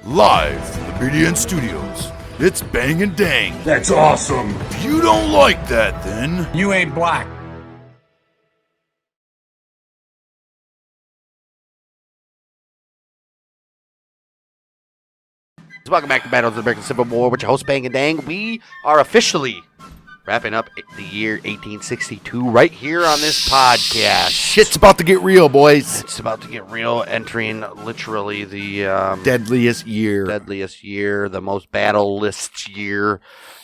Live from the BDN Studios, it's Bang and Dang. That's awesome. If you don't like that, then You ain't black. Welcome back to Battle of the American Civil War with your host, Bang and Dang. We are officially wrapping up the year 1862 right here on this podcast. Shit's about to get real, boys. It's about to get real, entering literally the Deadliest year. the most battle-list year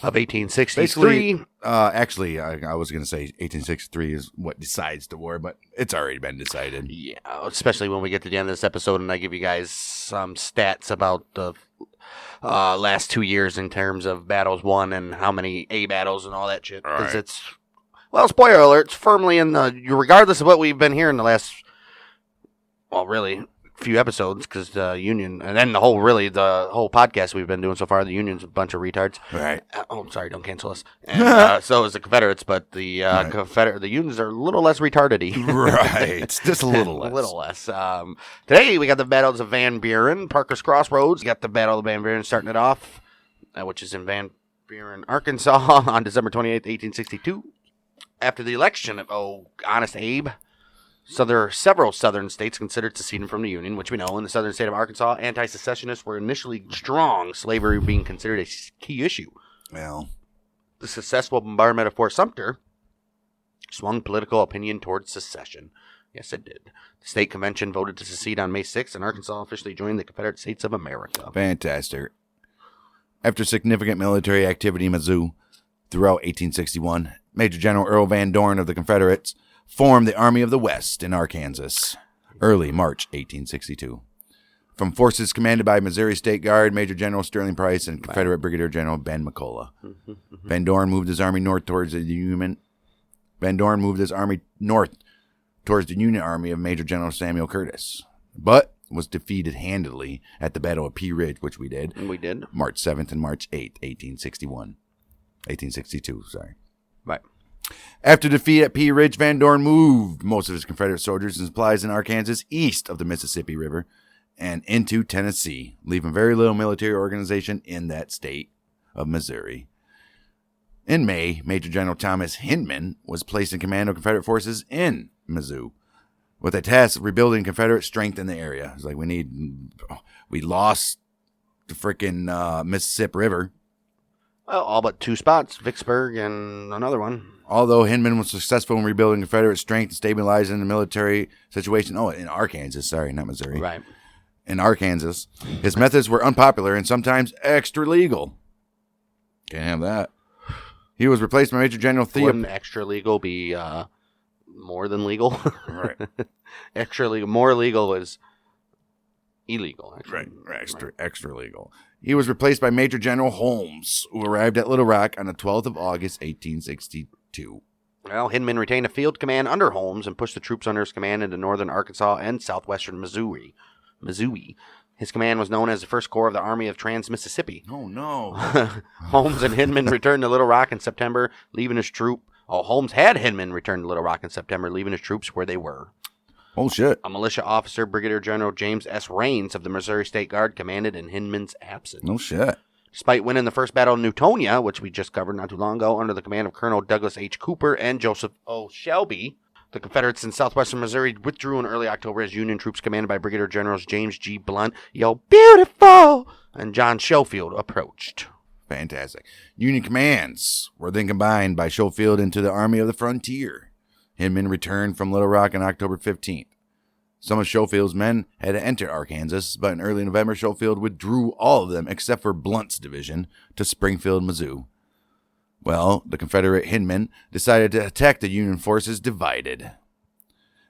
of 1863. Basically, actually, I was going to say 1863 is what decides the war, but it's already been decided. Yeah, especially when we get to the end of this episode and I give you guys some stats about the last 2 years in terms of battles won and how many A battles and all that shit. Because it's, well, spoiler alert, it's firmly in the, regardless of what we've been hearing the last, well, really, few episodes, because the Union, and then the whole podcast we've been doing so far, the Union's a bunch of retards. Right. I'm sorry, don't cancel us. And so is the Confederates, but the the Unions are a little less retarded-y. Right. Just a little less. A little less. Today, we got the Battles of Van Buren, Parker's Crossroads. We got the Battle of Van Buren starting it off, which is in Van Buren, Arkansas, on December 28th, 1862. After the election of, Honest Abe, so there are several southern states considered seceding from the Union, which we know. In the southern state of Arkansas, anti-secessionists were initially strong, slavery being considered a key issue. Well, The successful bombardment of Fort Sumter swung political opinion towards secession. Yes, it did. The state convention voted to secede on May 6th, and Arkansas officially joined the Confederate States of America. fantastic. After significant military activity in Mizzou throughout 1861, Major General Earl Van Dorn of the Confederates formed the Army of the West in Arkansas, early March 1862. From forces commanded by Missouri State Guard Major General Sterling Price and Confederate Brigadier General Ben McCullough. Van Dorn moved his army north towards the Union. Army of Major General Samuel Curtis, but was defeated handily at the Battle of Pea Ridge, which we did. And we did. March 7th and March 8th, 1862. Right. After defeat at Pea Ridge, Van Dorn moved most of his Confederate soldiers and supplies in Arkansas east of the Mississippi River and into Tennessee, leaving very little military organization in that state of Missouri. In May, Major General Thomas Hindman was placed in command of Confederate forces in Mizzou, with a task of rebuilding Confederate strength in the area. It's like, we lost the freaking Mississippi River. Well, all but two spots, Vicksburg and another one. Although Hindman was successful in rebuilding Confederate strength and stabilizing the military situation. In Arkansas. Sorry, not Missouri. Right. In Arkansas. His methods were unpopular and sometimes extra legal. Can't have that. He was replaced by Major General Theo. Wouldn't extra legal be more than legal? Right. Extra legal. More legal is illegal, actually. Right. Extra legal. He was replaced by Major General Holmes, who arrived at Little Rock on the 12th of August, 1862. Well, Hindman retained a field command under Holmes and pushed the troops under his command into northern Arkansas and southwestern Missouri. His command was known as the First Corps of the Army of Trans-Mississippi. Oh, no. Holmes and Hindman returned to Little Rock in September, leaving his troop. Holmes had Hindman return to Little Rock in September, leaving his troops where they were. Oh, shit. A militia officer, Brigadier General James S. Raines of the Missouri State Guard, commanded in Hindman's absence. No shit. Despite winning the first battle of Newtonia, which we just covered not too long ago, under the command of Colonel Douglas H. Cooper and Joseph O. Shelby, the Confederates in southwestern Missouri withdrew in early October as Union troops commanded by Brigadier Generals James G. Blunt, Yo Beautiful, and John Schofield approached. Fantastic. Union commands were then combined by Schofield into the Army of the Frontier. Hindman returned from Little Rock on October 15th. Some of Schofield's men had entered Arkansas, but in early November, Schofield withdrew all of them except for Blunt's division to Springfield, Mizzou. Well, the Confederate Hindman decided to attack the Union forces divided.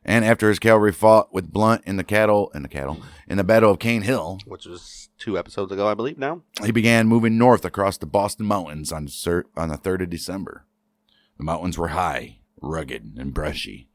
And after his cavalry fought with Blunt in the Battle of Cane Hill, Which was 2 episodes ago, I believe, now. he began moving north across the Boston Mountains on the 3rd of December. The mountains were high, rugged, and brushy.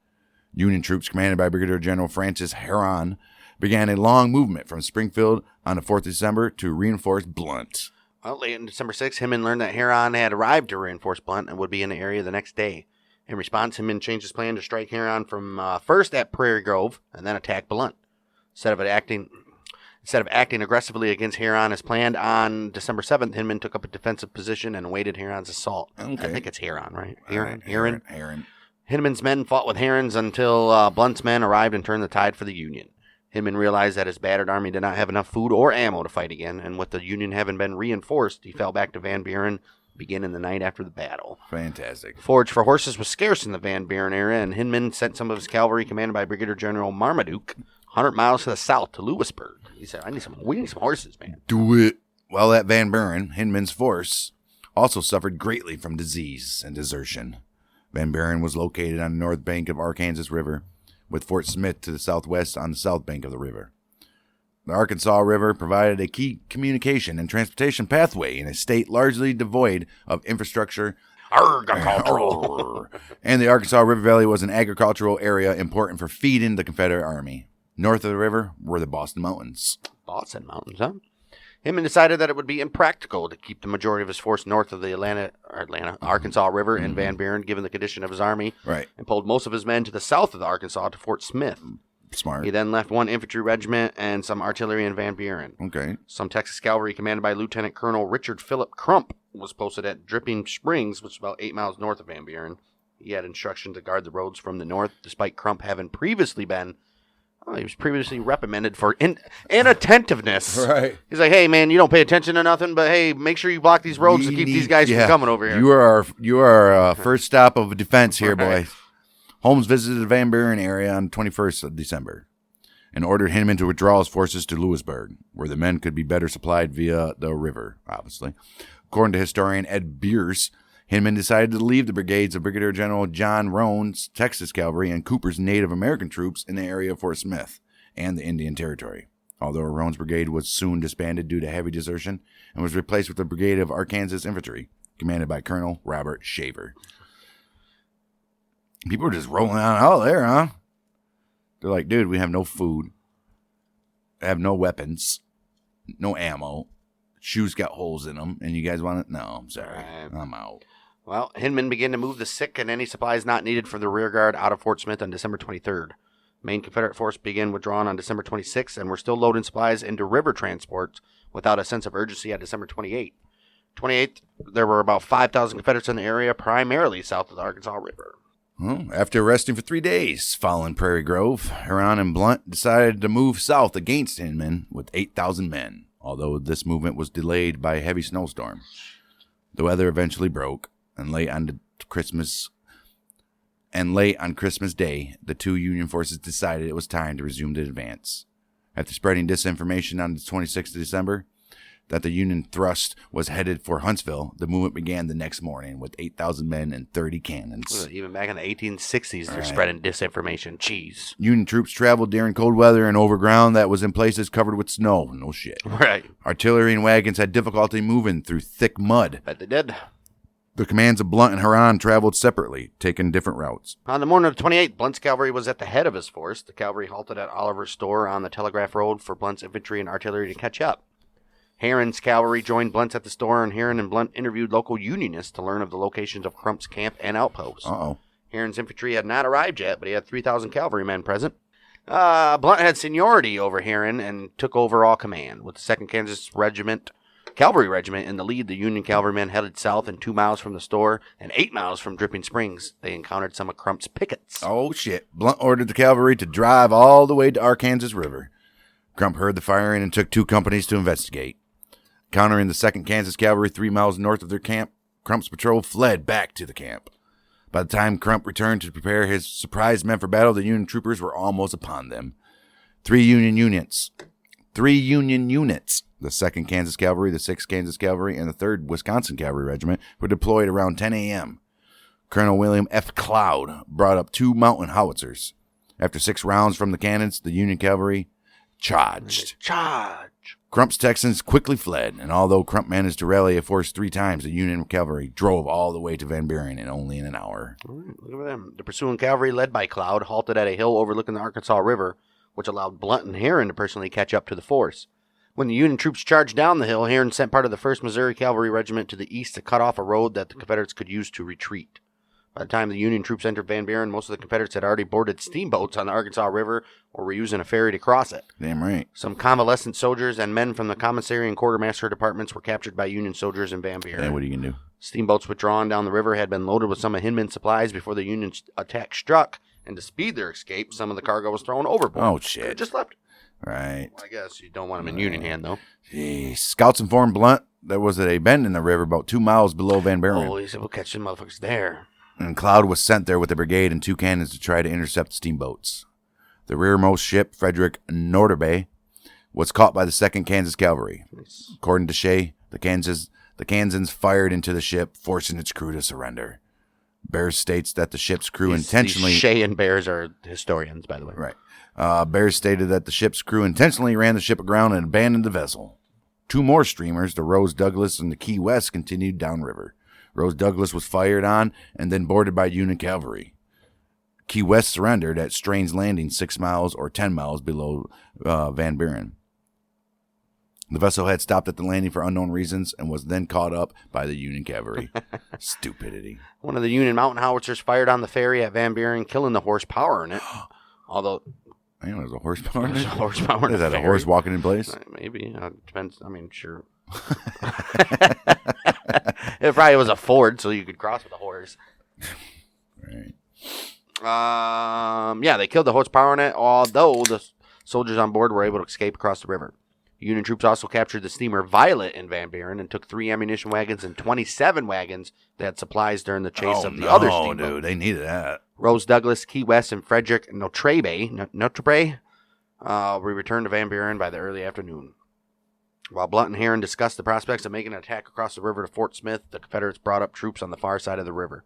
Union troops commanded by Brigadier General Francis Herron began a long movement from Springfield on the 4th of December to reinforce Blunt. Well, late on December 6th, Hindman learned that Huron had arrived to reinforce Blunt and would be in the area the next day. In response, Hindman changed his plan to strike Huron from first at Prairie Grove and then attack Blunt. Instead of acting Instead of acting aggressively against Huron as planned on December 7th, Hinman took up a defensive position and awaited Huron's assault. Okay. I think it's Huron, right? Huron. Hinman's men fought with Huron's until Blunt's men arrived and turned the tide for the Union. Hinman realized that his battered army did not have enough food or ammo to fight again, and with the Union having been reinforced, he fell back to Van Buren, beginning the night after the battle. Fantastic. Forage for horses was scarce in the Van Buren area, and Hinman sent some of his cavalry, commanded by Brigadier General Marmaduke, 100 miles to the south to Lewisburg. He said, we need some horses, man. Do it. While at Van Buren, Hinman's force also suffered greatly from disease and desertion. Van Buren was located on the north bank of Arkansas River, with Fort Smith to the southwest on the south bank of the river. The Arkansas River provided a key communication and transportation pathway in a state largely devoid of infrastructure. Agricultural. And the Arkansas River Valley was an agricultural area important for feeding the Confederate Army. North of the river were the Boston Mountains. Boston Mountains, huh? Hinman decided that it would be impractical to keep the majority of his force north of the Arkansas River in Van Buren, given the condition of his army, right, and pulled most of his men to the south of the Arkansas to Fort Smith. Smart. He then left one infantry regiment and some artillery in Van Buren. Okay. Some Texas cavalry commanded by Lieutenant Colonel Richard Philip Crump was posted at Dripping Springs, which is about 8 miles north of Van Buren. He had instruction to guard the roads from the north, despite Crump having previously been... he was previously reprimanded for inattentiveness. Right. He's like, hey, man, you don't pay attention to nothing, but hey, make sure you block these roads to keep these guys from coming over here. You are our first stop of defense here, boys. Holmes visited the Van Buren area on the 21st of December and ordered Hinman to withdraw his forces to Lewisburg, where the men could be better supplied via the river, obviously. According to historian Ed Beers, Hinman decided to leave the brigades of Brigadier General John Roan's Texas Cavalry and Cooper's Native American troops in the area of Fort Smith and the Indian Territory, although Roan's brigade was soon disbanded due to heavy desertion and was replaced with the Brigade of Arkansas Infantry, commanded by Colonel Robert Shaver. People are just rolling out there, huh? They're like, dude, we have no food, have no weapons, no ammo, shoes got holes in them, and you guys want it? No, I'm sorry. I'm out. Well, Hinman began to move the sick and any supplies not needed for the rear guard out of Fort Smith on December 23rd. Main Confederate force began withdrawing on December 26th and were still loading supplies into river transports without a sense of urgency on December 28th. 28th, there were about 5,000 Confederates in the area, primarily south of the Arkansas River. Well, after resting for 3 days following Prairie Grove, Huron and Blunt decided to move south against Hinman with 8,000 men, although this movement was delayed by a heavy snowstorm. The weather eventually broke, and late on Christmas Day, the two Union forces decided it was time to resume the advance. After spreading disinformation on the 26th of December that the Union thrust was headed for Huntsville, the movement began the next morning with 8,000 men and 30 cannons. Even back in the 1860s, they're spreading disinformation. Jeez. Union troops traveled during cold weather and over ground that was in places covered with snow. No shit. Right. Artillery and wagons had difficulty moving through thick mud. Bet they did. The commands of Blunt and Huron traveled separately, taking different routes. On the morning of the 28th, Blunt's cavalry was at the head of his force. The cavalry halted at Oliver's store on the Telegraph Road for Blunt's infantry and artillery to catch up. Huron's cavalry joined Blunt's at the store, and Huron and Blunt interviewed local Unionists to learn of the locations of Crump's camp and outposts. Huron's infantry had not arrived yet, but he had 3,000 cavalrymen present. Blunt had seniority over Huron and took over all command. With the 2nd Kansas Cavalry Regiment in the lead, the Union cavalrymen headed south, and 2 miles from the store and 8 miles from Dripping Springs, they encountered some of Crump's pickets. Oh, shit. Blunt ordered the cavalry to drive all the way to Arkansas River. Crump heard the firing and took 2 companies to investigate. Countering the 2nd Kansas Cavalry 3 miles north of their camp, Crump's patrol fled back to the camp. By the time Crump returned to prepare his surprise men for battle, the Union troopers were almost upon them. 3 Union units, the 2nd Kansas Cavalry, the 6th Kansas Cavalry, and the 3rd Wisconsin Cavalry Regiment were deployed around 10 a.m. Colonel William F. Cloud brought up 2 mountain howitzers. After 6 rounds from the cannons, the Union cavalry charged. Crump's Texans quickly fled, and although Crump managed to rally a force 3 times, the Union cavalry drove all the way to Van Buren in only an hour. Look at them. The pursuing cavalry, led by Cloud, halted at a hill overlooking the Arkansas River, which allowed Blunt and Huron to personally catch up to the force. When the Union troops charged down the hill, Huron sent part of the 1st Missouri Cavalry Regiment to the east to cut off a road that the Confederates could use to retreat. By the time the Union troops entered Van Buren, most of the Confederates had already boarded steamboats on the Arkansas River or were using a ferry to cross it. Damn right. Some convalescent soldiers and men from the commissary and quartermaster departments were captured by Union soldiers in Van Buren. Yeah, what are you going to do? Steamboats withdrawn down the river had been loaded with some of Hinman's supplies before the Union attack struck, and to speed their escape, some of the cargo was thrown overboard. Oh, shit. It just left. Right. Well, I guess you don't want them in Union hand, though. Jeez. Scouts informed Blunt there was a bend in the river about 2 miles below Van Buren. Oh, he said, we'll catch them motherfuckers there. And Cloud was sent there with a brigade and 2 cannons to try to intercept the steamboats. The rearmost ship, Frederick Norderby, was caught by the 2nd Kansas Cavalry. Nice. According to Shea, the Kansans fired into the ship, forcing its crew to surrender. Bears states that the ship's crew intentionally... Shea and Bears are historians, by the way. Right. Bears stated that the ship's crew intentionally ran the ship aground and abandoned the vessel. 2 more streamers, the Rose Douglas and the Key West, continued downriver. Rose Douglas was fired on and then boarded by Union cavalry. Key West surrendered at Strange Landing 6 miles or 10 miles below Van Buren. The vessel had stopped at the landing for unknown reasons and was then caught up by the Union cavalry. Stupidity. One of the Union mountain howitzers fired on the ferry at Van Buren, killing the horsepower in it. Although... I know there's a horsepower in it. There's a horsepower in Is that ferry. a horse walking in place? Maybe. Depends. I mean, sure. It probably was a ford, so you could cross with a horse. Right. Yeah, they killed the horsepower in it, although the soldiers on board were able to escape across the river. Union troops also captured the steamer Violet in Van Buren and took 3 ammunition wagons and 27 wagons that had supplies during the chase of the other steamboat. Oh, dude, they needed that. Rose Douglas, Key West, and Frederick Notre we returned to Van Buren by the early afternoon. While Blunt and Herron discussed the prospects of making an attack across the river to Fort Smith, the Confederates brought up troops on the far side of the river.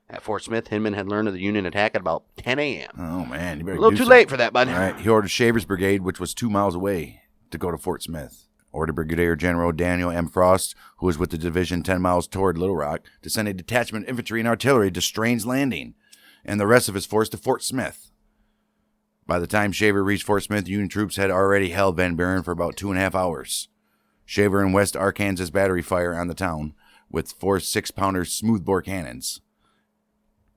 At Fort Smith, Hinman had learned of the Union attack at about 10 a.m. Oh, man. You better A little too late for that, bud. All right. He ordered Shaver's brigade, which was 2 miles away, to go to Fort Smith. Ordered Brigadier General Daniel M. Frost, who was with the division 10 miles toward Little Rock, to send a detachment of infantry and artillery to Strange Landing, and the rest of his force to Fort Smith. By the time Shaver reached Fort Smith, Union troops had already held Van Buren for about 2.5 hours. Shaver and West Arkansas battery fire on the town with 4 6-pounder smoothbore cannons.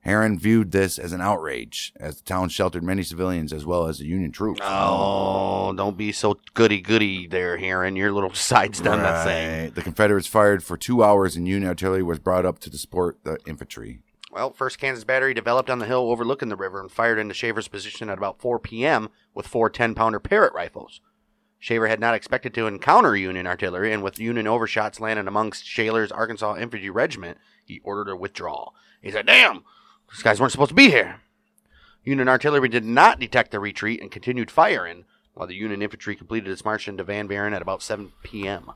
Herron viewed this as an outrage, as the town sheltered many civilians as well as the Union troops. Oh, don't be so goody-goody there, Herron. Your little side's done that thing. The Confederates fired for 2 hours and Union artillery was brought up to support the infantry. Well, 1st Kansas Battery developed on the hill overlooking the river and fired into Shaver's position at about 4 p.m. with 4 10-pounder Parrott rifles. Shaver had not expected to encounter Union artillery, and with Union overshots landing amongst Shaler's Arkansas Infantry Regiment, he ordered a withdrawal. He said, "Damn, these guys weren't supposed to be here." Union artillery did not detect the retreat and continued firing, while the Union infantry completed its march into Van Buren at about 7 p.m.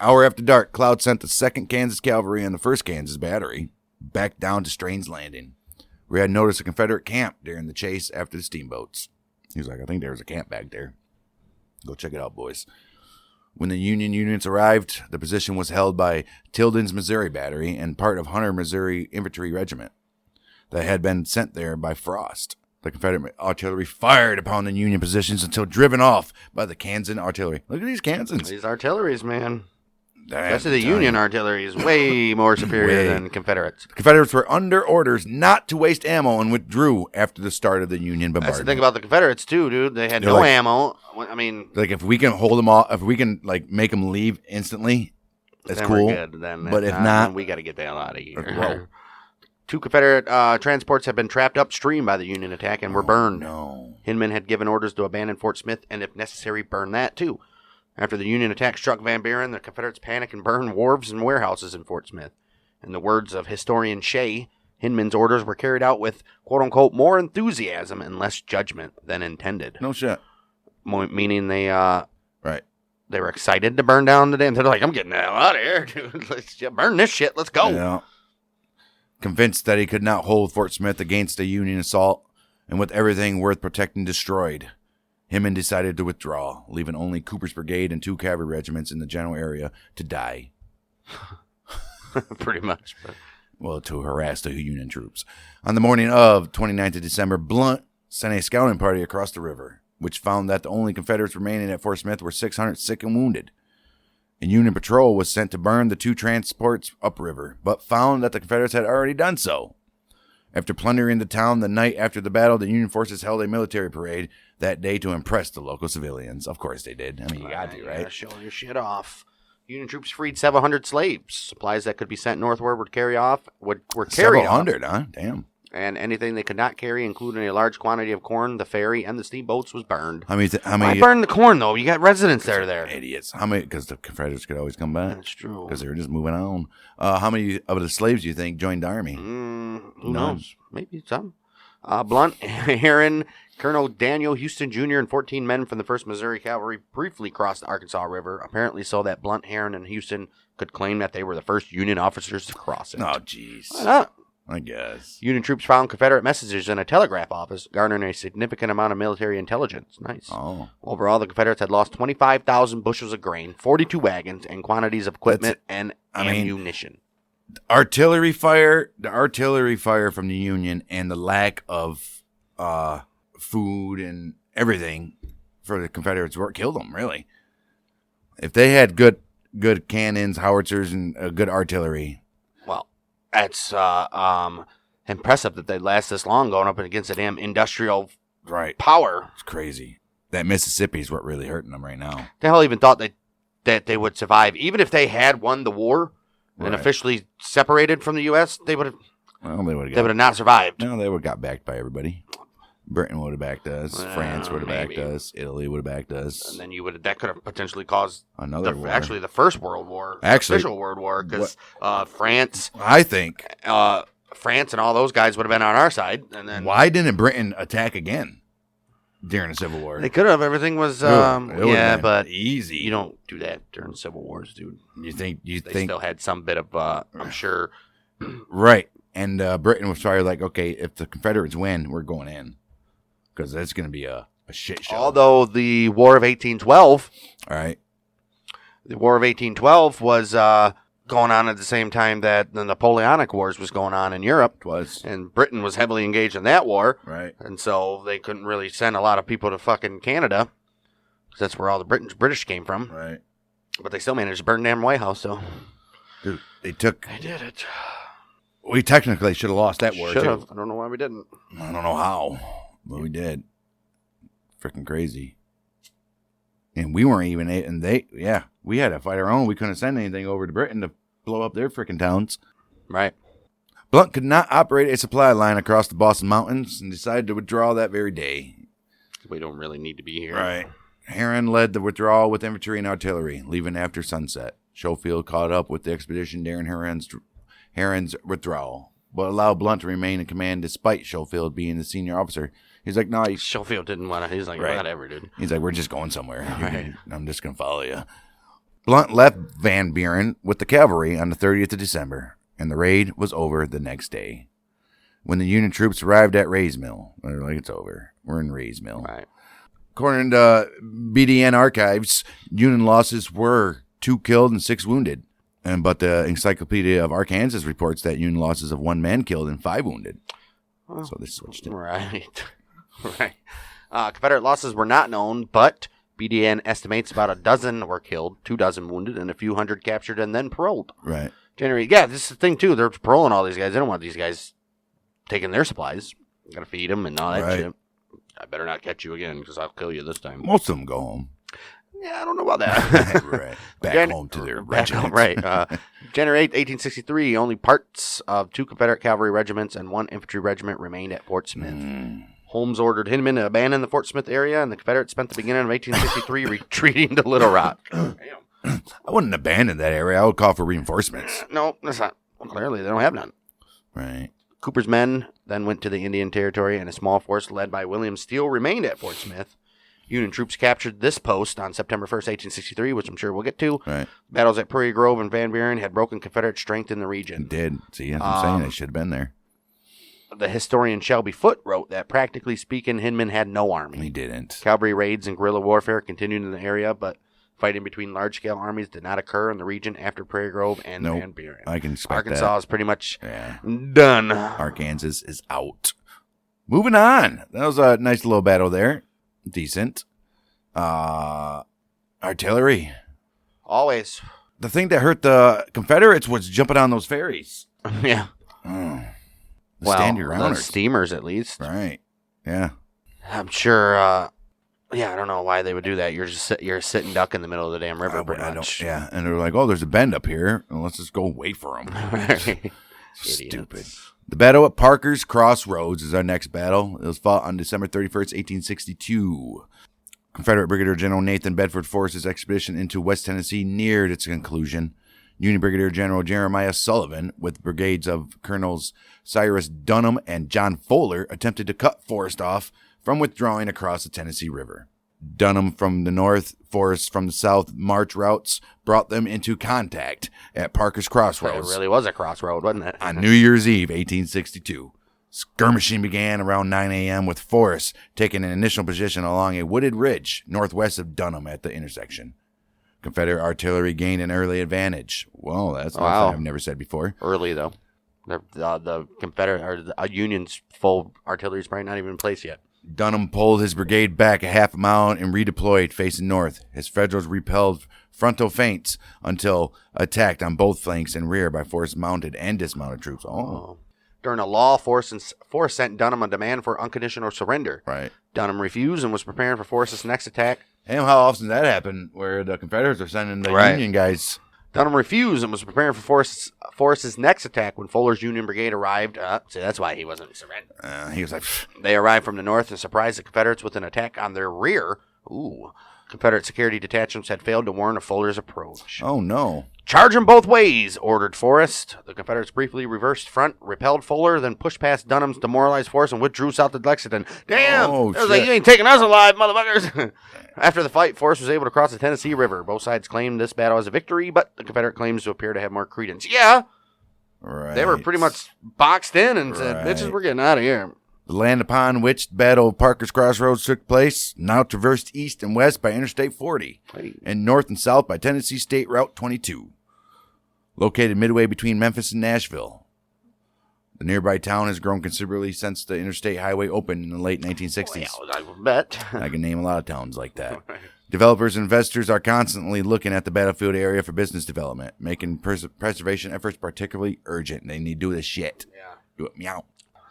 Hour after dark, Cloud sent the 2nd Kansas Cavalry and the 1st Kansas Battery back down to Strange Landing. We had noticed a Confederate camp during the chase after the steamboats. He was like, I think there was a camp back there. Go check it out, boys. When the Union units arrived, the position was held by Tilden's Missouri Battery and part of Hunter, Missouri Infantry Regiment that had been sent there by Frost. The Confederate artillery fired upon the Union positions until driven off by the Kansan artillery. Look at these Kansans. These artilleries, man. Especially the Union artillery is way more superior than Confederates. The Confederates were under orders not to waste ammo and withdrew after the start of the Union bombardment. That's the thing about the Confederates, too, dude. They had no ammo. I mean... Like, if we can hold them off, if we can, like, make them leave instantly, that's cool. We're good. But if not... we got to get the hell out of here. Well, 2 Confederate transports had been trapped upstream by the Union attack and were burned. No. Hinman had given orders to abandon Fort Smith and, if necessary, burn that, too. After the Union attack struck Van Buren, the Confederates panicked and burned wharves and warehouses in Fort Smith. In the words of historian Shea, Hinman's orders were carried out with, quote-unquote, more enthusiasm and less judgment than intended. No shit. Meaning they right. They were excited to burn down the damn... They're like, I'm getting the hell out of here, dude. Let's burn this shit. Let's go. Yeah. Convinced that he could not hold Fort Smith against a Union assault, and with everything worth protecting destroyed, Hinman decided to withdraw, leaving only Cooper's brigade and 2 cavalry regiments in the general area to die. Pretty much. But... Well, to harass the Union troops. On the morning of 29th of December, Blunt sent a scouting party across the river, which found that the only Confederates remaining at Fort Smith were 600 sick and wounded. A Union patrol was sent to burn the 2 transports upriver, but found that the Confederates had already done so. After plundering the town the night after the battle, the Union forces held a military parade that day to impress the local civilians. Of course they did. I mean, you got to, right? Show your shit off. Union troops freed 700 slaves. Supplies that could be sent northward would carry off. Were carried 700, huh? Damn. And anything they could not carry, including a large quantity of corn, the ferry, and the steamboats, was burned. How many? Why burn the corn, though? You got residents there. Idiots. How many? Because the Confederates could always come back. That's true. Because they were just moving on. How many of the slaves do you think joined the army? Who knows? Maybe some. Blunt, Heron, Colonel Daniel Houston Jr., and 14 men from the 1st Missouri Cavalry briefly crossed the Arkansas River, apparently so that Blunt, Heron, and Houston could claim that they were the first Union officers to cross it. Oh, jeez. Why not? I guess. Union troops found Confederate messages in a telegraph office, garnering a significant amount of military intelligence. Nice. Oh. Overall, the Confederates had lost 25,000 bushels of grain, 42 wagons, and quantities of equipment and ammunition. The artillery fire from the Union and the lack of food and everything for the Confederates killed them, really. If they had good cannons, howitzers, and good artillery. Well, that's impressive that they last this long going up against a damn industrial power. It's crazy. That Mississippi's what really hurting them right now. The hell even thought that they would survive. Even if they had won the war and officially separated from the U.S., they would have. Well, they would have not survived. No, they would have got backed by everybody. Britain would have backed us. France would have backed us. Italy would have backed us. And then that could have potentially caused another war. Actually, the First World War. Official World War, because France. I think France and all those guys would have been on our side. And then why didn't Britain attack again during the Civil War? They could have. Everything was but easy. You don't do that during Civil Wars, dude. You think they still had some bit of I'm sure. Right. And Britain was probably like, okay, if the Confederates win, we're going in. Because that's going to be a shit show. Although the War of 1812. All right. The War of 1812 was going on at the same time that the Napoleonic Wars was going on in Europe. It was. And Britain was heavily engaged in that war. Right. And so they couldn't really send a lot of people to fucking Canada. Because that's where all the British came from. Right. But they still managed to burn the damn White House, so. Dude, they did it. We technically should have lost that war, Should have. I don't know why we didn't. I don't know how, but we did. Freaking crazy. And we weren't even, we had to fight our own. We couldn't send anything over to Britain to blow up their freaking towns. Right. Blunt could not operate a supply line across the Boston Mountains and decided to withdraw that very day. We don't really need to be here. Right. Heron led the withdrawal with infantry and artillery, leaving after sunset. Schofield caught up with the expedition during Heron's withdrawal, but allowed Blunt to remain in command despite Schofield being the senior officer. He's like, no. Schofield didn't want to. He's like, whatever, dude. He's like, we're just going somewhere. Right. I'm just going to follow you. Blunt left Van Buren with the cavalry on the 30th of December, and the raid was over the next day. When the Union troops arrived at Ray's Mill, they're like, it's over. We're in Ray's Mill. Right. According to BDN archives, Union losses were 2 killed and 6 wounded. But the Encyclopedia of Arkansas reports that Union losses of 1 man killed and 5 wounded. So they switched it. Right. Right. Confederate losses were not known, but BDN estimates about 12 were killed, 24 wounded, and a few hundred captured and then paroled. Right. This is the thing, too. They're paroling all these guys. They don't want these guys taking their supplies. Got to feed them and all that shit. I better not catch you again because I'll kill you this time. Most of them go home. Yeah, I don't know about that. Right. Back home to their regiments. Right. January 8, 1863, only parts of 2 Confederate cavalry regiments and 1 infantry regiment remained at Fort Smith. Holmes ordered Hinman to abandon the Fort Smith area, and the Confederates spent the beginning of 1863 retreating to Little Rock. Damn. I wouldn't abandon that area. I would call for reinforcements. No, that's not. Well, clearly, they don't have none. Right. Cooper's men then went to the Indian Territory, and a small force led by William Steele remained at Fort Smith. Union troops captured this post on September 1st, 1863, which I'm sure we'll get to. Right. Battles at Prairie Grove and Van Buren had broken Confederate strength in the region. It did. See, as I'm saying, they should have been there. The historian Shelby Foote wrote that, practically speaking, Hinman had no army. He didn't. Cavalry raids and guerrilla warfare continued in the area, but fighting between large-scale armies did not occur in the region after Prairie Grove and Van Buren. I can expect Arkansas is pretty much done. Arkansas is out. Moving on. That was a nice little battle there. Decent. Artillery. Always. The thing that hurt the Confederates was jumping on those ferries. Yeah. Oh. Stand your the grounders. steamers, at least. Right. Yeah. I'm sure. I don't know why they would do that. You're a sitting duck in the middle of the damn river, pretty much. Yeah, and they're like, "Oh, there's a bend up here. Well, let's just go wait for them." Stupid. The battle at Parker's Crossroads is our next battle. It was fought on December 31st, 1862. Confederate Brigadier General Nathan Bedford Forrest's expedition into West Tennessee neared its conclusion. Union Brigadier General Jerimiah Sullivan, with brigades of Colonels Cyrus Dunham and John Fuller, attempted to cut Forrest off from withdrawing across the Tennessee River. Dunham from the north, Forrest from the south march routes brought them into contact at Parker's Crossroads. It really was a crossroad, wasn't it? On New Year's Eve, 1862. Skirmishing began around 9 a.m. with Forrest taking an initial position along a wooded ridge northwest of Dunham at the intersection. Confederate artillery gained an early advantage. Well, that's something I've never said before. Early, though. The Confederate or the Union's full artillery is probably not even in place yet. Dunham pulled his brigade back a half a mile and redeployed facing north. His Federals repelled frontal feints until attacked on both flanks and rear by Forrest's mounted and dismounted troops. During a lull, Forrest sent Dunham a demand for unconditional surrender. Right. Dunham refused and was preparing for Forrest's next attack. And how often does that happen where the Confederates are sending the Union guys? Dunham refused and was preparing for Forrest's next attack when Fuller's Union Brigade arrived. See, that's why he wasn't surrendering. He was like... They arrived from the north and surprised the Confederates with an attack on their rear. Ooh. Confederate security detachments had failed to warn of Fuller's approach. Oh, no. Charge him both ways, ordered Forrest. The Confederates briefly reversed front, repelled Fuller, then pushed past Dunham's demoralized force and withdrew south to Lexington. Damn! It was like, you ain't taking us alive, motherfuckers! After the fight, Forrest was able to cross the Tennessee River. Both sides claimed this battle as a victory, but the Confederate claims to appear to have more credence. Yeah! Right. They were pretty much boxed in and said, bitches, we're getting out of here. The land upon which the Battle of Parker's Crossroads took place, now traversed east and west by Interstate 40, and north and south by Tennessee State Route 22. Located midway between Memphis and Nashville. The nearby town has grown considerably since the interstate highway opened in the late 1960s. I bet. I can name a lot of towns like that. Developers and investors are constantly looking at the battlefield area for business development, making preservation efforts particularly urgent. They need to do this shit. Yeah. Do it. Meow.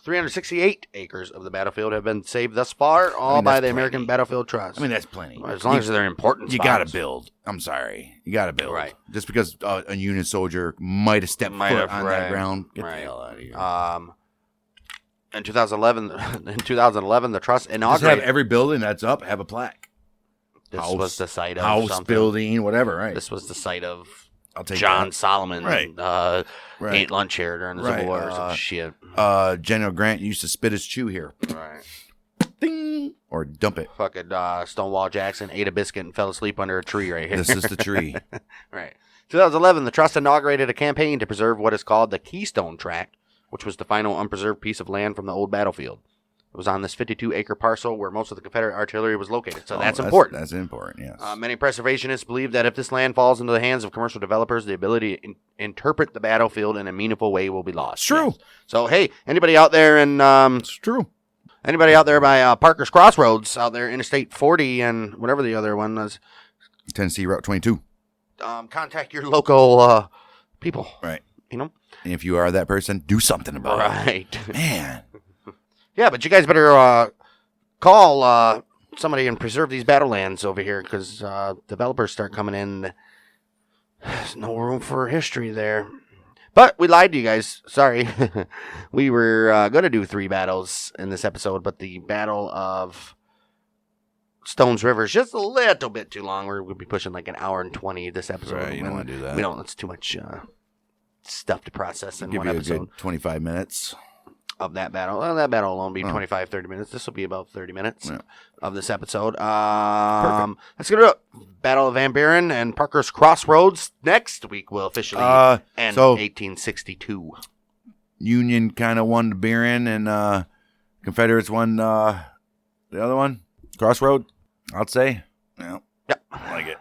368 acres of the battlefield have been saved thus far, all by the American Battlefield Trust. I mean, that's plenty. As long as they're important. You got to build. I'm sorry. You got to build. Right. Just because a Union soldier might have stepped foot on that ground, get the hell out of here. In 2011, the trust inaugurated. Just have every building that's up have a plaque. This was the site of house, something. Building, whatever. Right. This was the site of John Solomon. Right. Ate lunch here during the Civil War or some shit. General Grant used to spit his chew here. Right. Ding! Or dump it. Fucking Stonewall Jackson ate a biscuit and fell asleep under a tree right here. This is the tree. Right. 2011, the trust inaugurated a campaign to preserve what is called the Keystone Tract, which was the final unpreserved piece of land from the old battlefield. It was on this 52-acre parcel where most of the Confederate artillery was located, so that's important. That's important, yes. Many preservationists believe that if this land falls into the hands of commercial developers, the ability to interpret the battlefield in a meaningful way will be lost. It's true. Yes. So, hey, anybody out there in... it's true. Anybody out there by Parker's Crossroads, out there, Interstate 40 and whatever the other one was... Tennessee Route 22. Contact your local people. Right. You know? And if you are that person, do something about it. Right. Man. Yeah, but you guys better call somebody and preserve these battlelands over here because developers start coming in. There's no room for history there. But we lied to you guys. Sorry. We were going to do 3 battles in this episode, but the Battle of Stones River is just a little bit too long. We're going to be pushing like an hour and 20 this episode. Right, you don't want to do that. We don't. It's too much stuff to process in Give one you episode. a good 25 minutes. Of that battle. Well, that battle alone be 25, 30 minutes. This will be about 30 minutes of this episode. Perfect. Let's get it up. Battle of Van Buren and Parker's Crossroads. Next week will officially end 1862. Union kind of won the Buren and Confederates won the other one. Crossroad, I'd say. Yeah. I like it.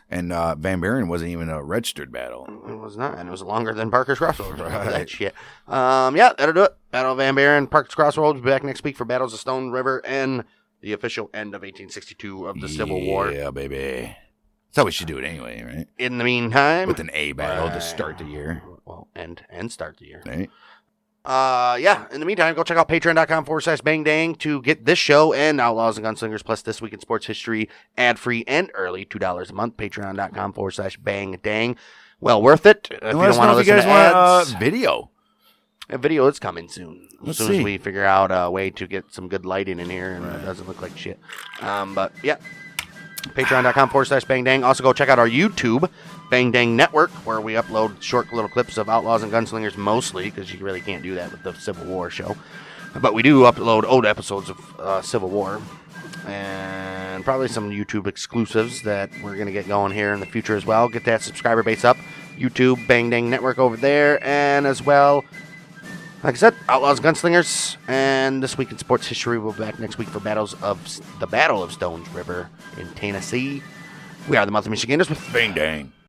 And Van Buren wasn't even a registered battle. It was not, and it was longer than Parker's Crossroads. Right. That shit. That'll do it. Battle of Van Buren, Parker's Crossroads. Be back next week for Battles of Stone River and the official end of 1862 of the Civil War. Yeah, baby. That's how we should do it anyway, right? In the meantime, With an A battle to start the year. Well, and start the year. Right? In the meantime, go check out patreon.com/bangdang to get this show and Outlaws and Gunslingers plus This Week in Sports History ad-free and early, $2 a month. Patreon.com/bangdang. Well worth it. If And let us know if you guys want video. A video is coming soon. Let's as soon see. as we figure out a way to get some good lighting in here and it doesn't look like shit. But yeah. Patreon.com/bangdang. Also go check out our YouTube, Bang Dang Network, where we upload short little clips of Outlaws and Gunslingers mostly, because you really can't do that with the Civil War show. But we do upload old episodes of Civil War. And probably some YouTube exclusives that we're going to get going here in the future as well. Get that subscriber base up. YouTube, Bang Dang Network over there. And as well, like I said, Outlaws and Gunslingers. And This Week in Sports History, we'll be back next week for the Battle of Stones River in Tennessee. We are the Monthly Michiganders with Bang Dang.